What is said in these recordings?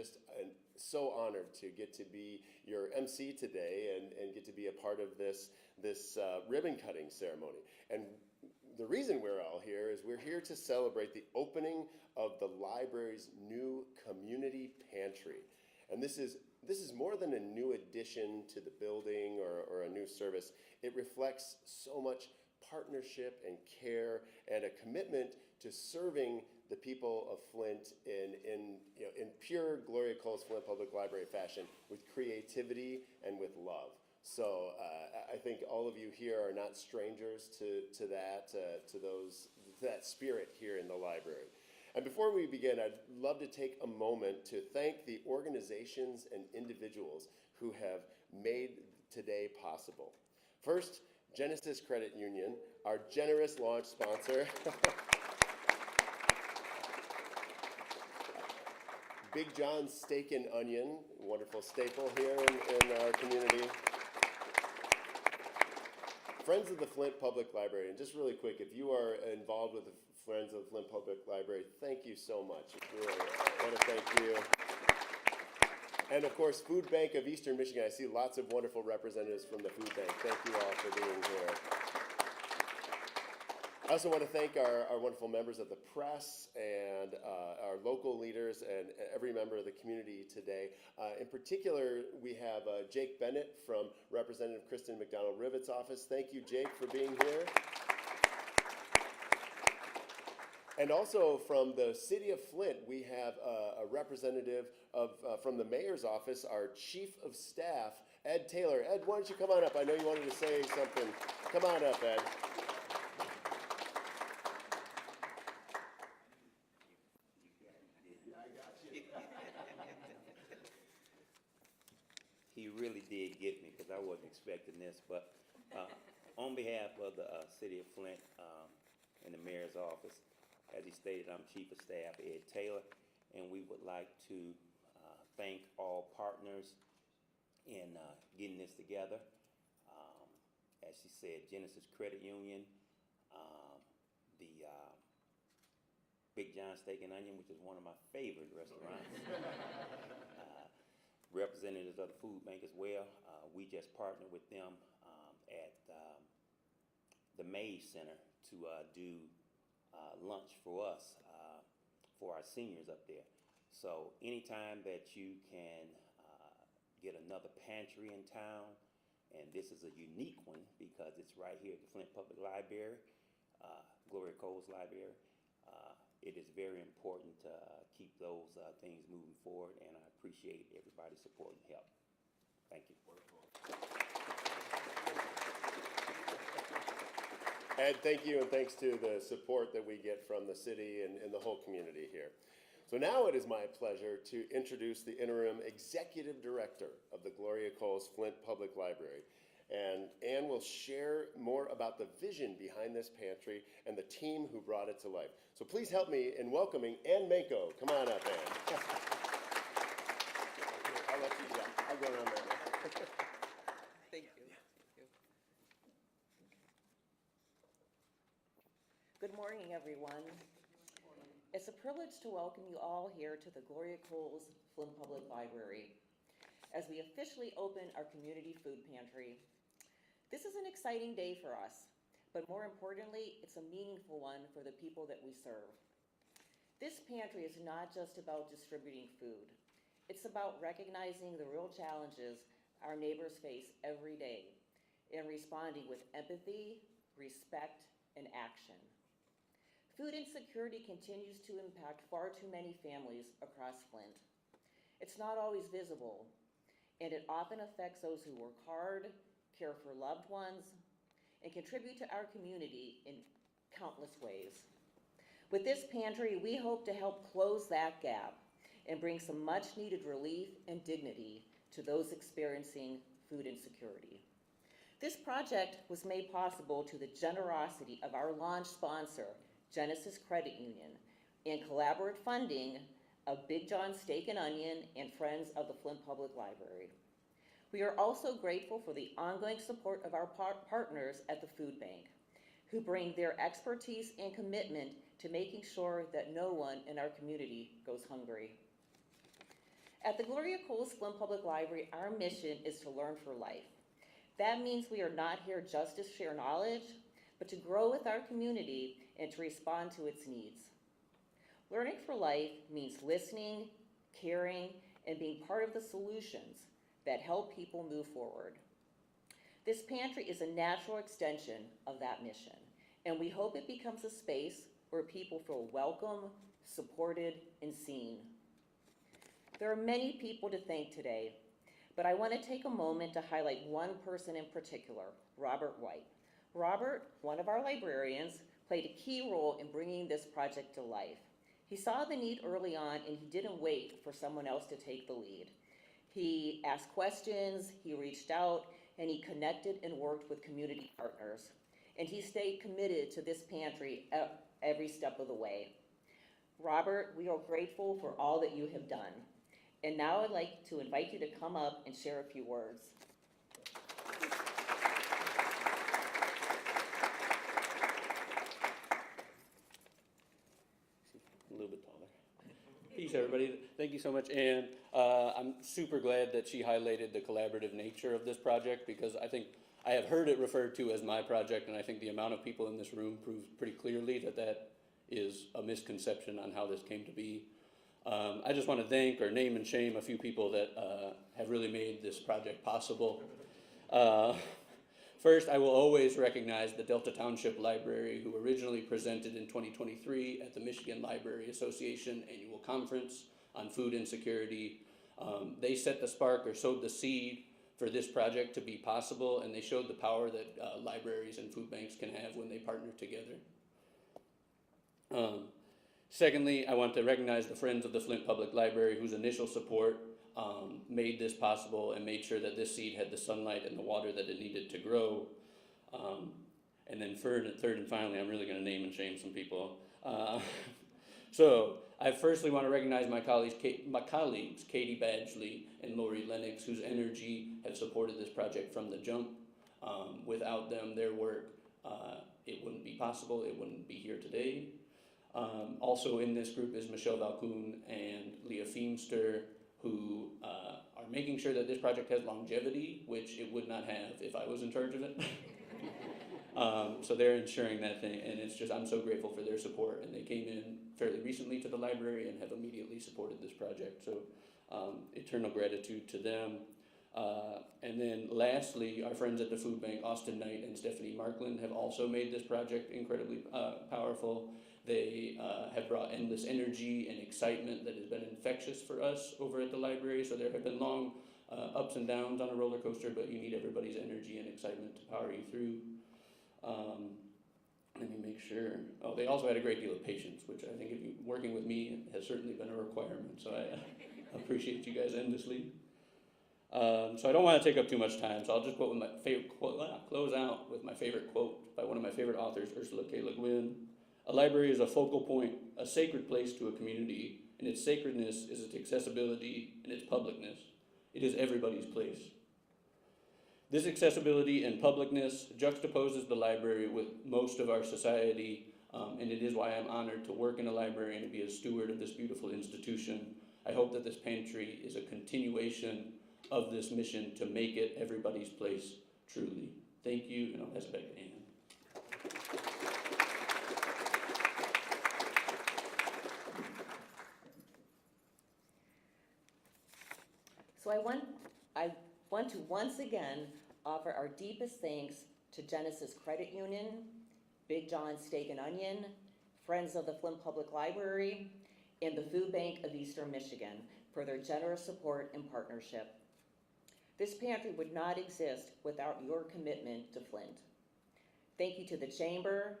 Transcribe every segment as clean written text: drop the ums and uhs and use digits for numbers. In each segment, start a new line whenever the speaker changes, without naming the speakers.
just so honored to get to be your MC today and get to be a part of this ribbon cutting ceremony. And the reason we're all here is we're here to celebrate the opening of the library's new community pantry. And this is more than a new addition to the building or a new service. It reflects so much partnership and care and a commitment to serving the people of Flint in pure Gloria Coles Flint Public Library fashion, with creativity and with love. So I think all of you here are not strangers to that spirit here in the library. And before we begin, I'd love to take a moment to thank the organizations and individuals who have made today possible. First, Genesis Credit Union, our generous launch sponsor. Big John's Steak and Onion, wonderful staple here in our community. Friends of the Flint Public Library, and just really quick, if you are involved with the Friends of the Flint Public Library, thank you so much. Really, I want to thank you. And of course, Food Bank of Eastern Michigan. I see lots of wonderful representatives from the Food Bank. Thank you all for being here. I also want to thank our wonderful members of the press and our local leaders and every member of the community today. In particular, we have Jake Bennett from Representative Kristen McDonald-Rivet's office. Thank you, Jake, for being here. And also from the city of Flint, we have a representative from the mayor's office, our chief of staff, Ed Taylor. Ed, why don't you come on up? I know you wanted to say something. Come on up, Ed.
He really did get me because I wasn't expecting this. But on behalf of the city of Flint and the mayor's office, as he stated, I'm Chief of Staff Ed Taylor, and we would like to thank all partners in getting this together. As she said, Genesis Credit Union, the Big John's Steak and Onion, which is one of my favorite restaurants. Representatives of the Food Bank as well. We just partnered with them at the Mays Center to do lunch for us, for our seniors up there. So anytime that you can get another pantry in town, and this is a unique one because it's right here at the Flint Public Library, Gloria Coles Library, it is very important to keep those things moving forward, and I appreciate everybody's support and help. Thank you.
Ed, thank you, and thanks to the support that we get from the city and the whole community here. So now it is my pleasure to introduce the interim executive director of the Gloria Coles Flint Public Library. And Ann will share more about the vision behind this pantry and the team who brought it to life. So please help me in welcoming Ann Mako. Come on up, Ann. I'll let you do that. I'll go around there.
Thank you. Good morning, everyone. It's a privilege to welcome you all here to the Gloria Coles Flint Public Library as we officially open our community food pantry. This is an exciting day for us, but more importantly, it's a meaningful one for the people that we serve. This pantry is not just about distributing food. It's about recognizing the real challenges our neighbors face every day and responding with empathy, respect, and action. Food insecurity continues to impact far too many families across Flint. It's not always visible, and it often affects those who work hard, care for loved ones, and contribute to our community in countless ways. With this pantry, we hope to help close that gap and bring some much-needed relief and dignity to those experiencing food insecurity. This project was made possible to the generosity of our launch sponsor, Genesis Credit Union, and collaborative funding of Big John's Steak and Onion and Friends of the Flint Public Library. We are also grateful for the ongoing support of our partners at the Food Bank, who bring their expertise and commitment to making sure that no one in our community goes hungry. At the Gloria Coles Flint Public Library, our mission is to learn for life. That means we are not here just to share knowledge, but to grow with our community and to respond to its needs. Learning for life means listening, caring, and being part of the solutions that help people move forward. This pantry is a natural extension of that mission, and we hope it becomes a space where people feel welcome, supported, and seen. There are many people to thank today, but I want to take a moment to highlight one person in particular, Robert White. Robert, one of our librarians, played a key role in bringing this project to life. He saw the need early on, and he didn't wait for someone else to take the lead. He asked questions, he reached out, and he connected and worked with community partners. And he stayed committed to this pantry every step of the way. Robert, we are grateful for all that you have done. And now I'd like to invite you to come up and share a few words.
A little bit taller. Peace, everybody. Thank you so much. And I'm super glad that she highlighted the collaborative nature of this project, because I think I have heard it referred to as my project, and I think the amount of people in this room proves pretty clearly that that is a misconception on how this came to be. I just want to thank or name and shame a few people that have really made this project possible. First, I will always recognize the Delta Township Library, who originally presented in 2023 at the Michigan Library Association Annual Conference on Food Insecurity. They set the spark or sowed the seed for this project to be possible, and they showed the power that libraries and food banks can have when they partner together. Secondly, I want to recognize the Friends of the Flint Public Library, whose initial support made this possible and made sure that this seed had the sunlight and the water that it needed to grow. And then third and finally, I'm really going to name and shame some people. So I firstly want to recognize my colleagues Katie Badgley and Lori Lennox, whose energy have supported this project from the jump. Without them, their work, it wouldn't be possible. It wouldn't be here today. Also in this group is Michelle Valcoon and Leah Feemster, who are making sure that this project has longevity, which it would not have if I was in charge of it. So they're ensuring that thing, and it's just, I'm so grateful for their support, and they came in fairly recently to the library and have immediately supported this project, so eternal gratitude to them. And then lastly, our friends at the food bank, Austin Knight and Stephanie Markland, have also made this project incredibly powerful. They have brought endless energy and excitement that has been infectious for us over at the library, so there have been long ups and downs on a roller coaster, but you need everybody's energy and excitement to power you through. Let me make sure. Oh, they also had a great deal of patience, which I think if you working with me has certainly been a requirement, so I appreciate you guys endlessly. So I don't want to take up too much time, so I'll just close out with my favorite quote by one of my favorite authors, Ursula K. Le Guin. A library is a focal point, a sacred place to a community, and its sacredness is its accessibility and its publicness. It is everybody's place. This accessibility and publicness juxtaposes the library with most of our society, and it is why I'm honored to work in a library and to be a steward of this beautiful institution. I hope that this pantry is a continuation of this mission to make it everybody's place, truly. Thank you, and I'll pass it back to Ann.
So I want to once again offer our deepest thanks to Genesis Credit Union, Big John Steak and Onion, Friends of the Flint Public Library, and the Food Bank of Eastern Michigan for their generous support and partnership. This pantry would not exist without your commitment to Flint. Thank you to the Chamber,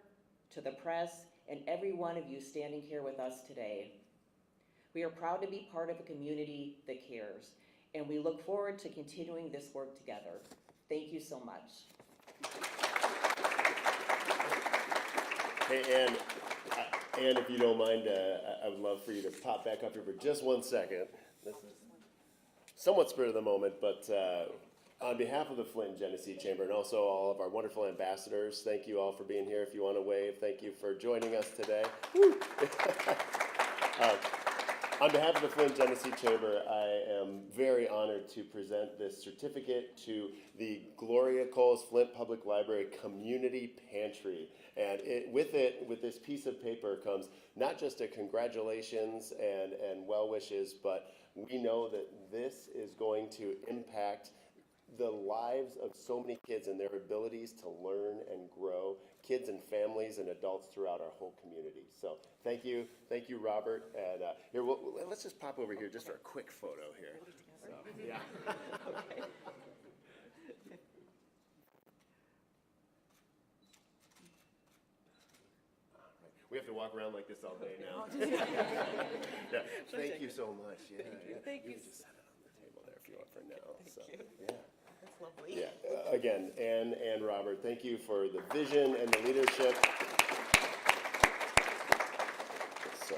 to the press, and every one of you standing here with us today. We are proud to be part of a community that cares, and we look forward to continuing this work together. Thank you so much.
Hey, Ann, if you don't mind, I would love for you to pop back up here for just 1 second. This is somewhat spur of the moment, but on behalf of the Flint and Genesee Chamber and also all of our wonderful ambassadors, thank you all for being here. If you want to wave, thank you for joining us today. On behalf of the Flint Genesee Chamber, I am very honored to present this certificate to the Gloria Coles Flint Public Library Community Pantry. And with this piece of paper comes not just a congratulations and well wishes, but we know that this is going to impact the lives of so many kids and their abilities to learn and grow, kids and families and adults throughout our whole community. So thank you, Robert. And here, let's just pop over here just for a quick photo here. So, yeah.
Okay.
We have to walk around like this all day now. Yeah. Thank you so much. Yeah,
Thank you.
You can just set it on the table there if you want for now.
Thank you.
Yeah.
That's lovely.
Yeah, again, Ann and Robert, thank you for the vision and the leadership. So,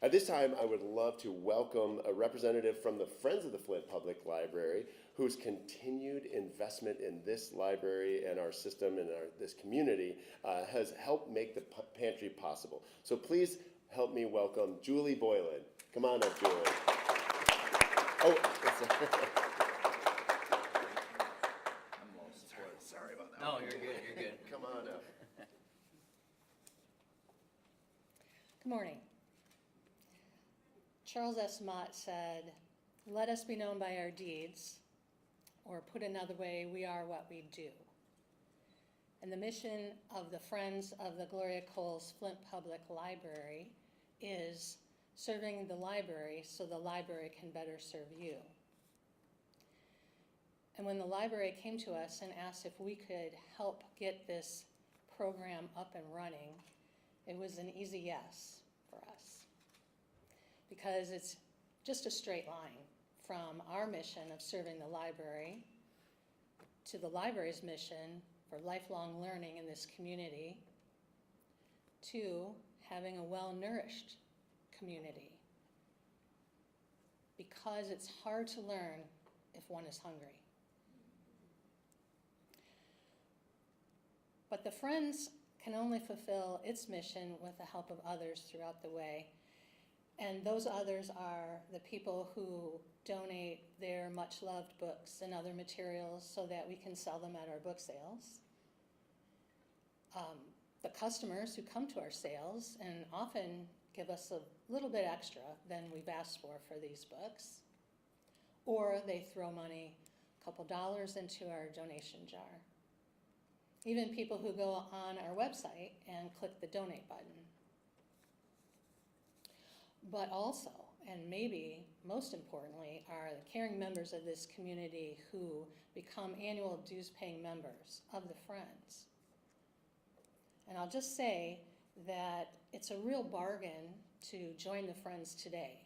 at this time, I would love to welcome a representative from the Friends of the Flint Public Library, whose continued investment in this library and our system and this community has helped make the pantry possible. So please help me welcome Julie Boylan. Come on up, Julie. Oh, sorry about that.
No, you're good, you're good.
Come on up.
Good morning. Charles S. Mott said, "Let us be known by our deeds," or put another way, we are what we do. And the mission of the Friends of the Gloria Coles Flint Public Library is serving the library so the library can better serve you. And when the library came to us and asked if we could help get this program up and running, it was an easy yes for us. Because it's just a straight line from our mission of serving the library to the library's mission for lifelong learning in this community to having a well-nourished community. Because it's hard to learn if one is hungry. But the Friends can only fulfill its mission with the help of others throughout the way. And those others are the people who donate their much-loved books and other materials so that we can sell them at our book sales. The customers who come to our sales and often give us a little bit extra than we've asked for these books. Or they throw money, a couple dollars into our donation jar. Even people who go on our website and click the donate button. But also, and maybe most importantly, are the caring members of this community who become annual dues-paying members of the Friends. And I'll just say that it's a real bargain to join the Friends today,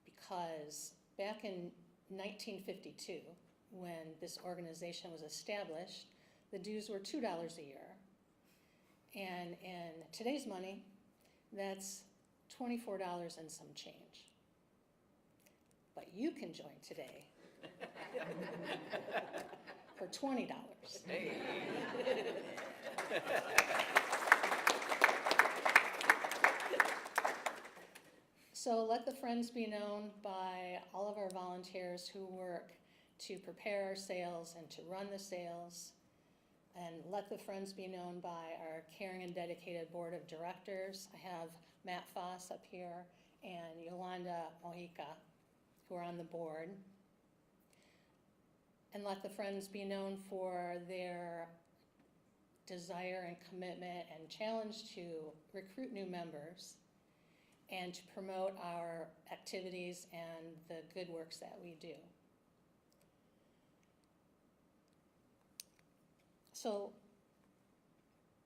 because back in 1952, when this organization was established, the dues were $2 a year. And in today's money, that's $24 and some change. But you can join today for $20.
Hey.
So let the Friends be known by all of our volunteers who work to prepare our sales and to run the sales. And let the Friends be known by our caring and dedicated board of directors. I have Matt Foss up here and Yolanda Mojica, who are on the board. And let the Friends be known for their desire and commitment and challenge to recruit new members and to promote our activities and the good works that we do. So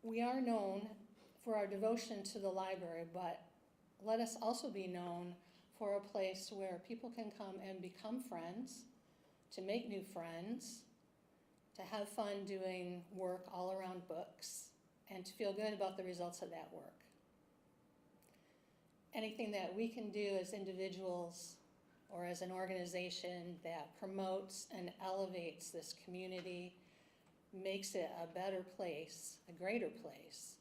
we are known for our devotion to the library, but let us also be known for a place where people can come and become friends, to make new friends, to have fun doing work all around books, and to feel good about the results of that work. Anything that we can do as individuals or as an organization that promotes and elevates this community makes it a better place, a greater place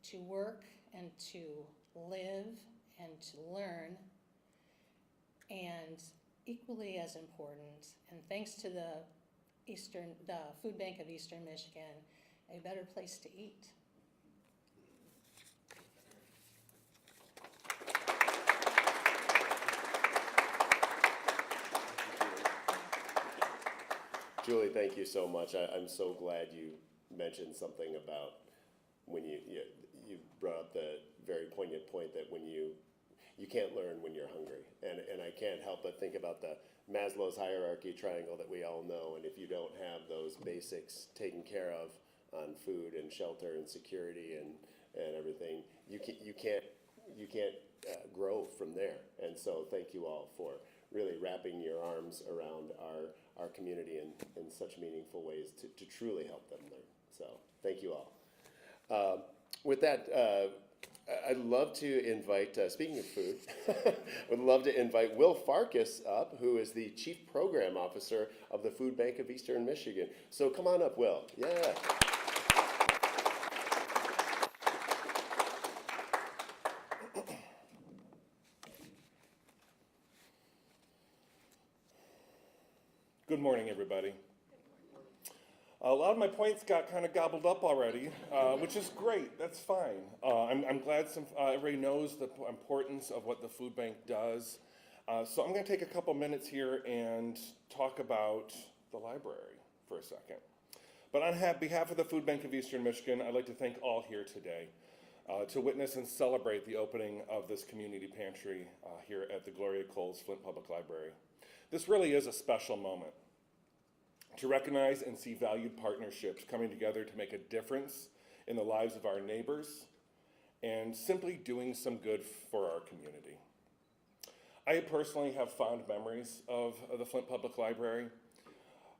to work and to live and to learn And equally as important, and thanks to the Food Bank of Eastern Michigan, a better place to eat.
Julie, thank you so much. I'm so glad you mentioned something about when you brought up the very poignant point that when you can't learn when you're hungry. And I can't help but think about the Maslow's hierarchy triangle that we all know. And if you don't have those basics taken care of on food and shelter and security and everything, you can't grow from there. And so thank you all for really wrapping your arms around our community in such meaningful ways to truly help them learn. So thank you all. With that, I'd love to invite, speaking of food, would love to invite Will Farkas up, who is the Chief Program Officer of the Food Bank of Eastern Michigan. So come on up, Will. Yeah.
Good morning, everybody. A lot of my points got kind of gobbled up already, which is great. That's fine. I'm glad everybody knows the importance of what the food bank does. So I'm going to take a couple minutes here and talk about the library for a second. But on behalf of the Food Bank of Eastern Michigan, I'd like to thank all here today to witness and celebrate the opening of this community pantry here at the Gloria Coles Flint Public Library. This really is a special moment to recognize and see valued partnerships coming together to make a difference in the lives of our neighbors and simply doing some good for our community. I personally have fond memories of the Flint Public Library,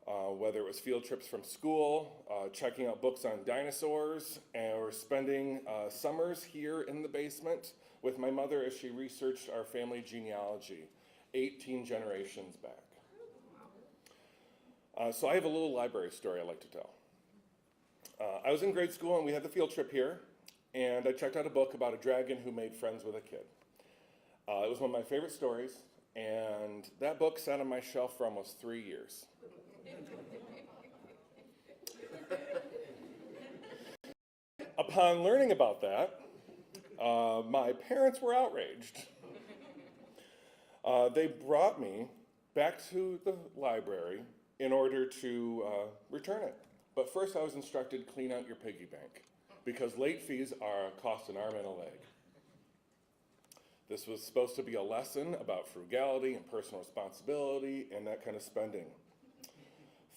whether it was field trips from school, checking out books on dinosaurs, or spending summers here in the basement with my mother as she researched our family genealogy 18 generations back. So I have a little library story I'd like to tell. I was in grade school and we had the field trip here, and I checked out a book about a dragon who made friends with a kid. It was one of my favorite stories, and that book sat on my shelf for almost 3 years. Upon learning about that, my parents were outraged. They brought me back to the library in order to return it. But first I was instructed, clean out your piggy bank, because late fees cost an arm and a leg. This was supposed to be a lesson about frugality and personal responsibility and that kind of spending.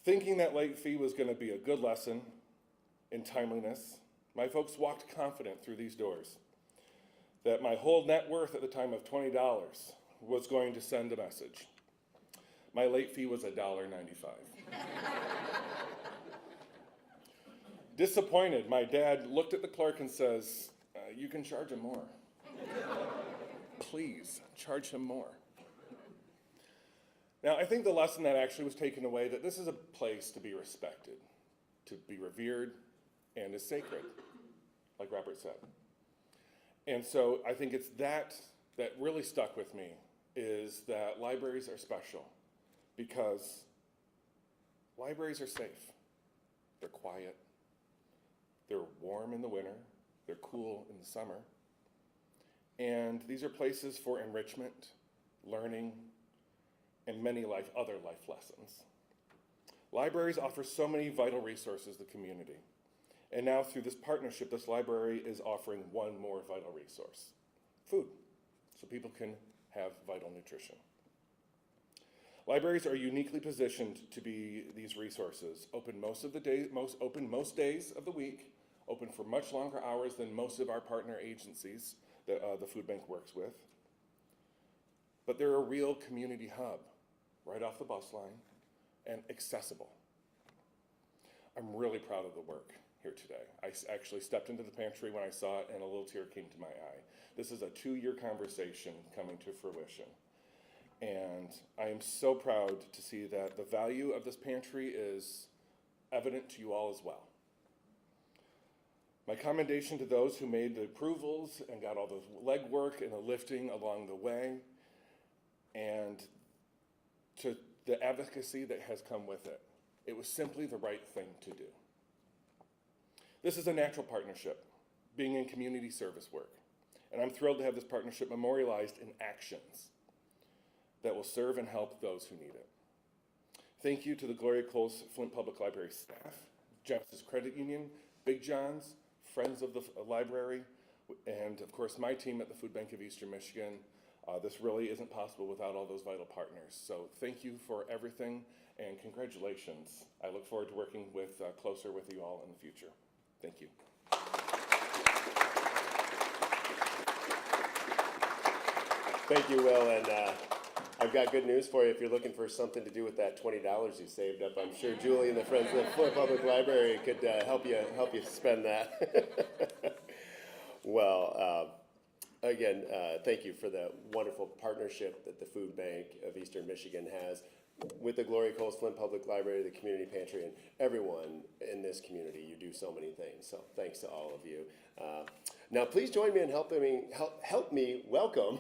Thinking that late fee was going to be a good lesson in timeliness, my folks walked confident through these doors that my whole net worth at the time of $20 was going to send a message. My late fee was $1.95. Disappointed, my dad looked at the clerk and says, you can charge him more. Please, charge him more. Now, I think the lesson that actually was taken away, that this is a place to be respected, to be revered, and is sacred, like Robert said. And so I think it's that really stuck with me, is that libraries are special, because libraries are safe. They're quiet. They're warm in the winter. They're cool in the summer. And these are places for enrichment, learning, and many other life lessons. Libraries offer so many vital resources to the community. And now through this partnership, this library is offering one more vital resource: food, so people can have vital nutrition. Libraries are uniquely positioned to be these resources, open most days of the week, open for much longer hours than most of our partner agencies that the food bank works with. But they're a real community hub, right off the bus line, and accessible. I'm really proud of the work here today. I actually stepped into the pantry when I saw it and a little tear came to my eye. This is a 2-year conversation coming to fruition. And I am so proud to see that the value of this pantry is evident to you all as well. My commendation to those who made the approvals and got all the legwork and the lifting along the way. and to the advocacy that has come with it. It was simply the right thing to do. This is a natural partnership, being in community service work, and I'm thrilled to have this partnership memorialized in actions that will serve and help those who need it. Thank you to the Gloria Coles Flint Public Library staff, Genesis Credit Union, Big John's, Friends of the Library, and of course my team at the Food Bank of Eastern Michigan. This really isn't possible without all those vital partners. So thank you for everything and congratulations. I look forward to working closer with you all in the future. Thank you.
Thank you, Will, and I've got good news for you. If you're looking for something to do with that $20 you saved up, I'm sure Julie and the Friends of the Flint Public Library could help you spend that. Well, again, thank you for the wonderful partnership that the Food Bank of Eastern Michigan has with the Gloria Coles Flint Public Library, the Community Pantry, and everyone in this community. You do so many things, so thanks to all of you. Now, please join me in help me welcome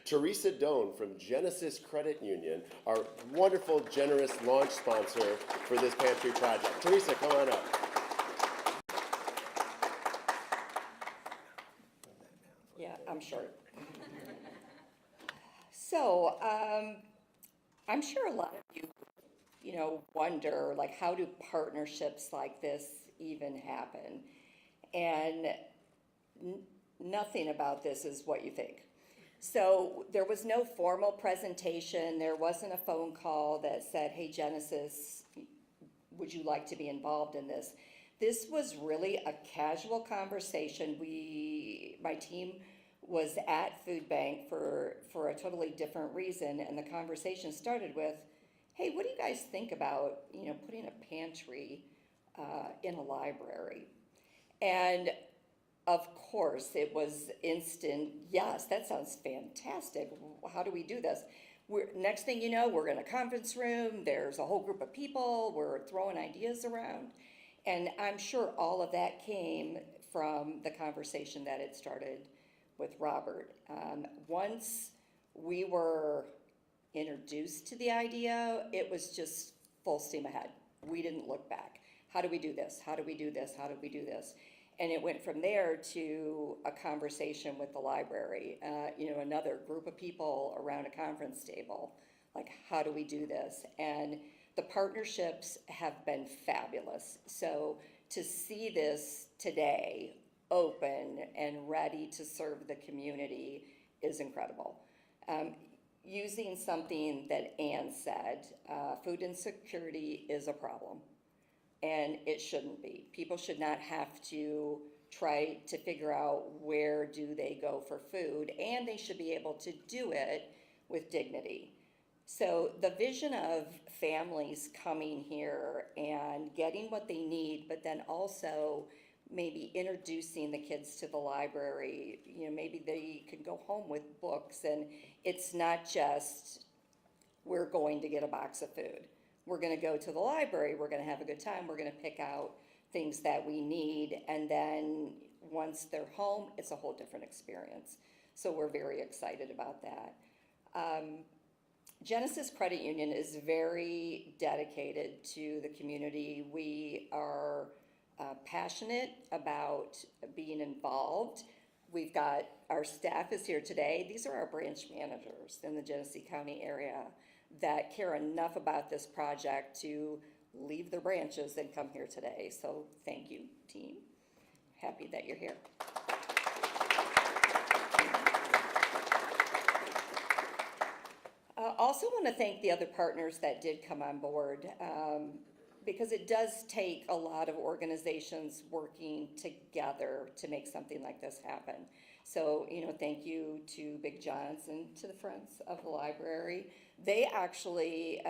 Teresa Doan from Genesis Credit Union, our wonderful, generous launch sponsor for this pantry project. Teresa, come on up.
Yeah, I'm short. So, I'm sure a lot of you wonder, like, how do partnerships like this even happen? And nothing about this is what you think. So there was no formal presentation. There wasn't a phone call that said, hey, Genesis, would you like to be involved in this? This was really a casual conversation. My team was at Food Bank for a totally different reason, and the conversation started with, hey, what do you guys think about, putting a pantry in a library? And of course, it was instant, yes, that sounds fantastic. How do we do this? Next thing you know, we're in a conference room, there's a whole group of people, we're throwing ideas around. And I'm sure all of that came from the conversation that it started with Robert. Once we were introduced to the idea, it was just full steam ahead. We didn't look back. How do we do this? How do we do this? How do we do this? And it went from there to a conversation with the library, another group of people around a conference table, like, how do we do this? And the partnerships have been fabulous. So to see this today open and ready to serve the community is incredible. Using something that Ann said, food insecurity is a problem. And it shouldn't be. People should not have to try to figure out where do they go for food, and they should be able to do it with dignity. So the vision of families coming here and getting what they need, but then also maybe introducing the kids to the library, maybe they can go home with books, and it's not just, we're going to get a box of food. We're going to go to the library, we're going to have a good time, we're going to pick out things that we need, and then once they're home, it's a whole different experience. So we're very excited about that. Genesis Credit Union is very dedicated to the community. We are passionate about being involved. We've got, our staff is here today. These are our branch managers in the Genesee County area that care enough about this project to leave their branches and come here today. So thank you, team. Happy that you're here. Also want to thank the other partners that did come on board, because it does take a lot of organizations working together to make something like this happen. So, thank you to Big John's and to the Friends of the Library. They actually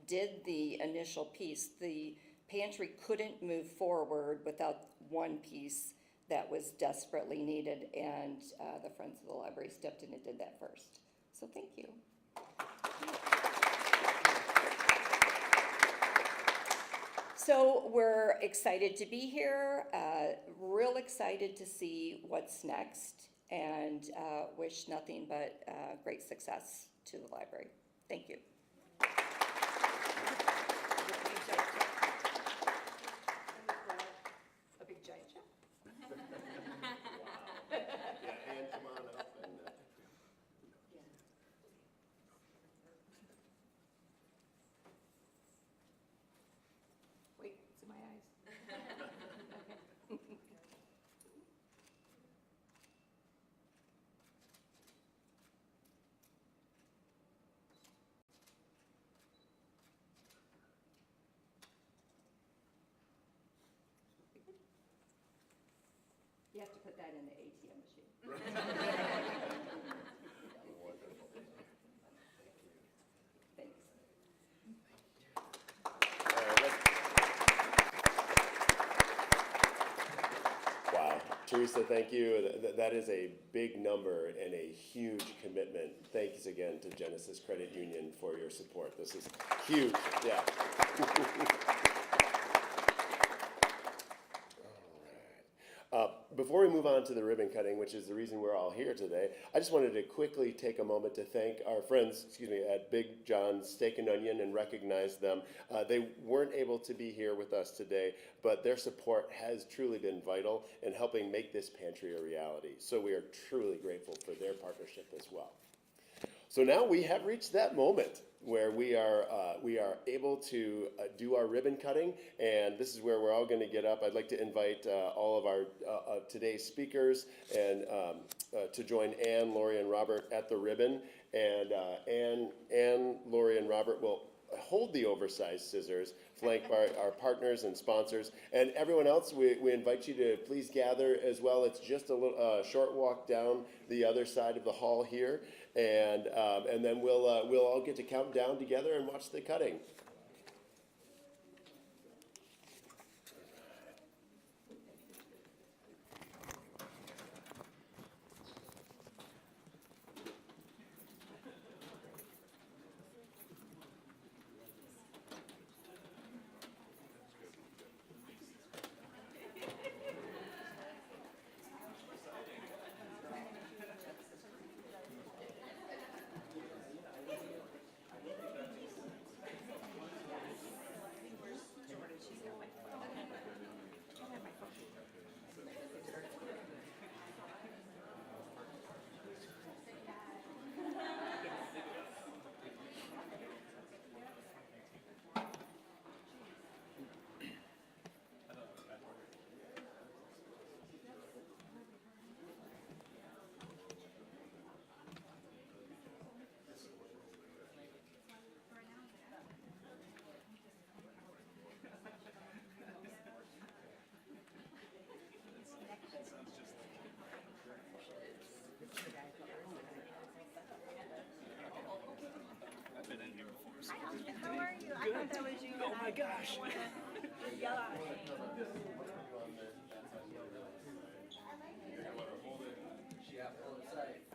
did the initial piece. The pantry couldn't move forward without one piece that was desperately needed, and the Friends of the Library stepped in and did that first. So thank you. So we're excited to be here, real excited to see what's next, and wish nothing but great success to the library. Thank you.
A big giant check.
Yeah, and come on up and.
Wait, it's in my eyes. You have to put that in the ATM machine. Thanks.
Wow, Teresa, thank you. That is a big number and a huge commitment. Thanks again to Genesis Credit Union for your support. This is huge, yeah. Before we move on to the ribbon cutting, which is the reason we're all here today, I just wanted to quickly take a moment to thank our friends, at Big John's Steak and Onion and recognize them. They weren't able to be here with us today, but their support has truly been vital in helping make this pantry a reality. So we are truly grateful for their partnership as well. So now we have reached that moment where we are able to do our ribbon cutting, and this is where we're all going to get up. I'd like to invite all of our today's speakers and to join Ann, Lori, and Robert at the ribbon. And Ann, Lori, and Robert will hold the oversized scissors, flanked by our partners and sponsors. And everyone else, we invite you to please gather as well. It's just a little short walk down the other side of the hall here. And then we'll all get to count down together and watch the cutting.
How are you? I thought that was you. Oh my gosh. Yell at me.
She got pulled aside.